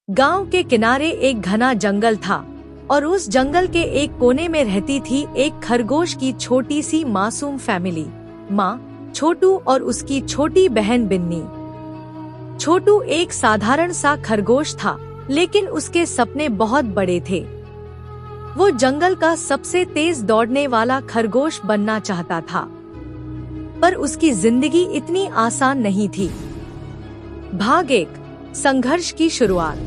गांव के किनारे एक घना जंगल था और उस जंगल के एक कोने में रहती थी एक खरगोश की छोटी सी मासूम फैमिली। माँ छोटू और उसकी छोटी बहन बिन्नी। छोटू एक साधारण सा खरगोश था, लेकिन उसके सपने बहुत बड़े थे। वो जंगल का सबसे तेज दौड़ने वाला खरगोश बनना चाहता था, पर उसकी जिंदगी इतनी आसान नहीं थी। भाग 1, संघर्ष की शुरुआत।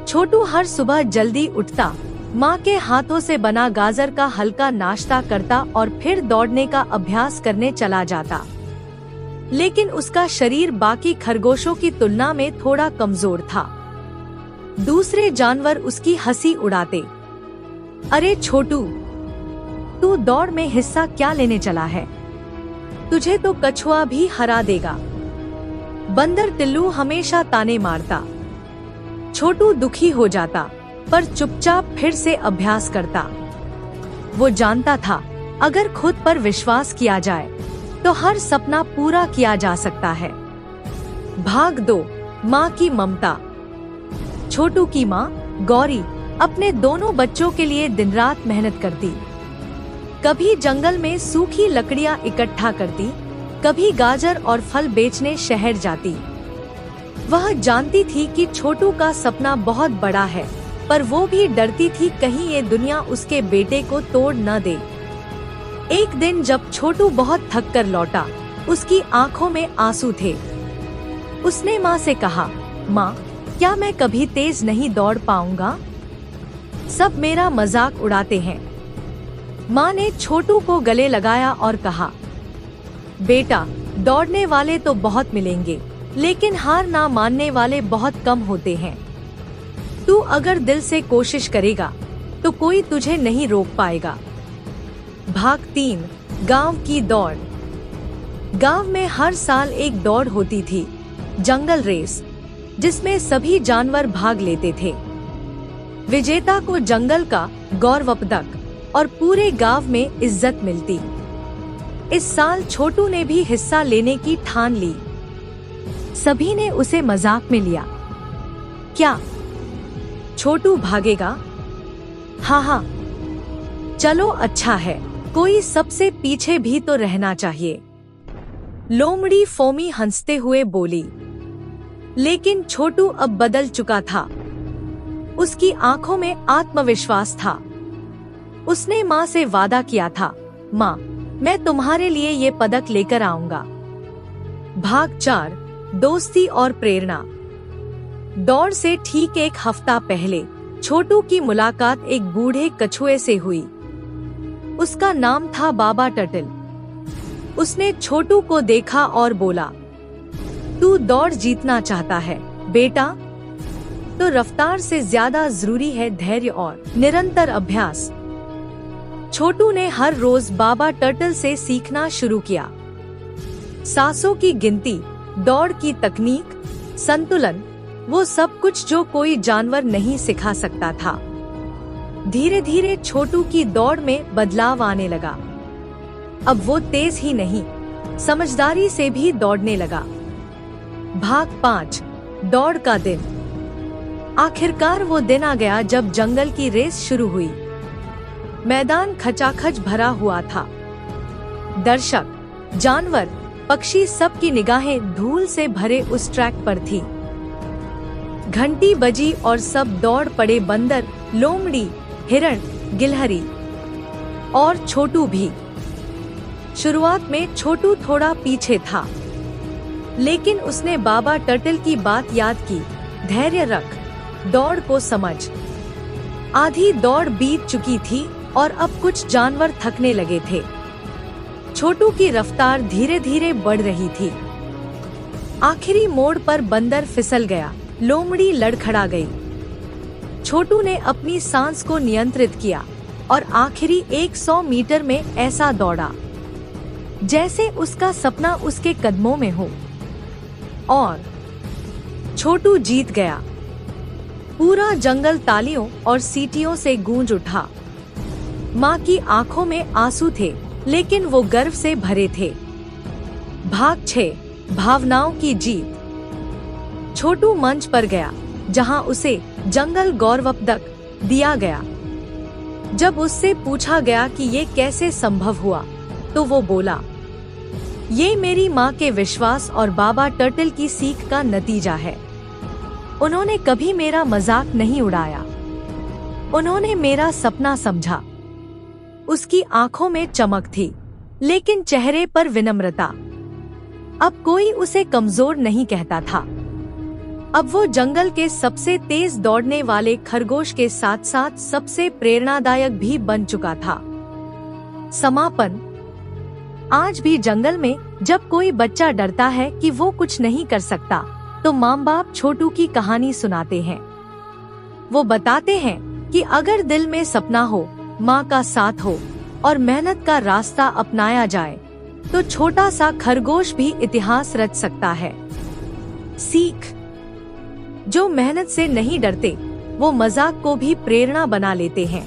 छोटू हर सुबह जल्दी उठता, माँ के हाथों से बना गाजर का हल्का नाश्ता करता और फिर दौड़ने का अभ्यास करने चला जाता। लेकिन उसका शरीर बाकी खरगोशों की तुलना में थोड़ा कमजोर था। दूसरे जानवर उसकी हंसी उड़ाते, अरे छोटू, तू दौड़ में हिस्सा क्या लेने चला है? तुझे तो कछुआ भी हरा देगा। बंदर टिल्लू हमेशा ताने मारता। छोटू दुखी हो जाता, पर चुपचाप फिर से अभ्यास करता। वो जानता था, अगर खुद पर विश्वास किया जाए तो हर सपना पूरा किया जा सकता है। भाग 2, माँ की ममता। छोटू की माँ गौरी अपने दोनों बच्चों के लिए दिन रात मेहनत करती। कभी जंगल में सूखी लकड़ियाँ इकट्ठा करती, कभी गाजर और फल बेचने शहर जाती। वह जानती थी कि छोटू का सपना बहुत बड़ा है, पर वो भी डरती थी कहीं ये दुनिया उसके बेटे को तोड़ न दे। एक दिन जब छोटू बहुत थक कर लौटा, उसकी आंखों में आंसू थे। उसने माँ से कहा, माँ, क्या मैं कभी तेज नहीं दौड़ पाऊंगा? सब मेरा मजाक उड़ाते हैं। माँ ने छोटू को गले लगाया और कहा, बेटा, दौड़ने वाले तो बहुत मिलेंगे, लेकिन हार ना मानने वाले बहुत कम होते हैं। तू अगर दिल से कोशिश करेगा तो कोई तुझे नहीं रोक पाएगा। भाग 3, गांव की दौड़। गांव में हर साल एक दौड़ होती थी, जंगल रेस, जिसमें सभी जानवर भाग लेते थे। विजेता को जंगल का गौरव पदक और पूरे गांव में इज्जत मिलती। इस साल छोटू ने भी हिस्सा लेने की ठान ली। सभी ने उसे मजाक में लिया। क्या छोटू भागेगा? हाँ हाँ, चलो अच्छा है, कोई सबसे पीछे भी तो रहना चाहिए। लोमड़ी फोमी हंसते हुए बोली। लेकिन छोटू अब बदल चुका था। उसकी आंखों में आत्मविश्वास था। उसने माँ से वादा किया था, माँ, मैं तुम्हारे लिए ये पदक लेकर आऊंगा। भाग 4, दोस्ती और प्रेरणा। दौड़ से ठीक एक हफ्ता पहले छोटू की मुलाकात एक बूढ़े कछुए से हुई। उसका नाम था बाबा टर्टल। उसने छोटू को देखा और बोला, तू दौड़ जीतना चाहता है बेटा? तो रफ्तार से ज्यादा जरूरी है धैर्य और निरंतर अभ्यास। छोटू ने हर रोज बाबा टर्टल से सीखना शुरू किया। सांसों की गिनती, दौड़ की तकनीक, संतुलन, वो सब कुछ जो कोई जानवर नहीं सिखा सकता था। धीरे धीरे छोटू की दौड़ में बदलाव आने लगा। अब वो तेज ही नहीं, समझदारी से भी दौड़ने लगा। भाग 5, दौड़ का दिन। आखिरकार वो दिन आ गया जब जंगल की रेस शुरू हुई। मैदान खचाखच भरा हुआ था। दर्शक, जानवर, पक्षी, सबकी निगाहें धूल से भरे उस ट्रैक पर थी। घंटी बजी और सब दौड़ पड़े। बंदर, लोमड़ी, हिरण, गिलहरी और छोटू भी। शुरुआत में छोटू थोड़ा पीछे था, लेकिन उसने बाबा टर्टल की बात याद की, धैर्य रख, दौड़ को समझ। आधी दौड़ बीत चुकी थी और अब कुछ जानवर थकने लगे थे। छोटू की रफ्तार धीरे धीरे बढ़ रही थी। आखिरी मोड़ पर बंदर फिसल गया, लोमड़ी लड़खड़ा गई। छोटू ने अपनी सांस को नियंत्रित किया और आखिरी 100 मीटर में ऐसा दौड़ा जैसे उसका सपना उसके कदमों में हो। और छोटू जीत गया। पूरा जंगल तालियों और सीटियों से गूंज उठा। माँ की आंखों में आंसू थे, लेकिन वो गर्व से भरे थे। भाग 6, भावनाओं की जीत। छोटू मंच पर गया, जहां उसे जंगल गौरवपदक दिया गया। जब उससे पूछा गया कि ये कैसे संभव हुआ, तो वो बोला, ये मेरी माँ के विश्वास और बाबा टर्टल की सीख का नतीजा है। उन्होंने कभी मेरा मजाक नहीं उड़ाया। उन्होंने मेरा सपना समझा। उसकी आंखों में चमक थी, लेकिन चेहरे पर विनम्रता। अब कोई उसे कमजोर नहीं कहता था। अब वो जंगल के सबसे तेज दौड़ने वाले खरगोश के साथ साथ सबसे प्रेरणादायक भी बन चुका था। समापन। आज भी जंगल में जब कोई बच्चा डरता है कि वो कुछ नहीं कर सकता, तो माँ बाप छोटू की कहानी सुनाते हैं। वो बताते हैं कि अगर दिल में सपना हो, माँ का साथ हो और मेहनत का रास्ता अपनाया जाए, तो छोटा सा खरगोश भी इतिहास रच सकता है। सीख। जो मेहनत से नहीं डरते, वो मजाक को भी प्रेरणा बना लेते हैं।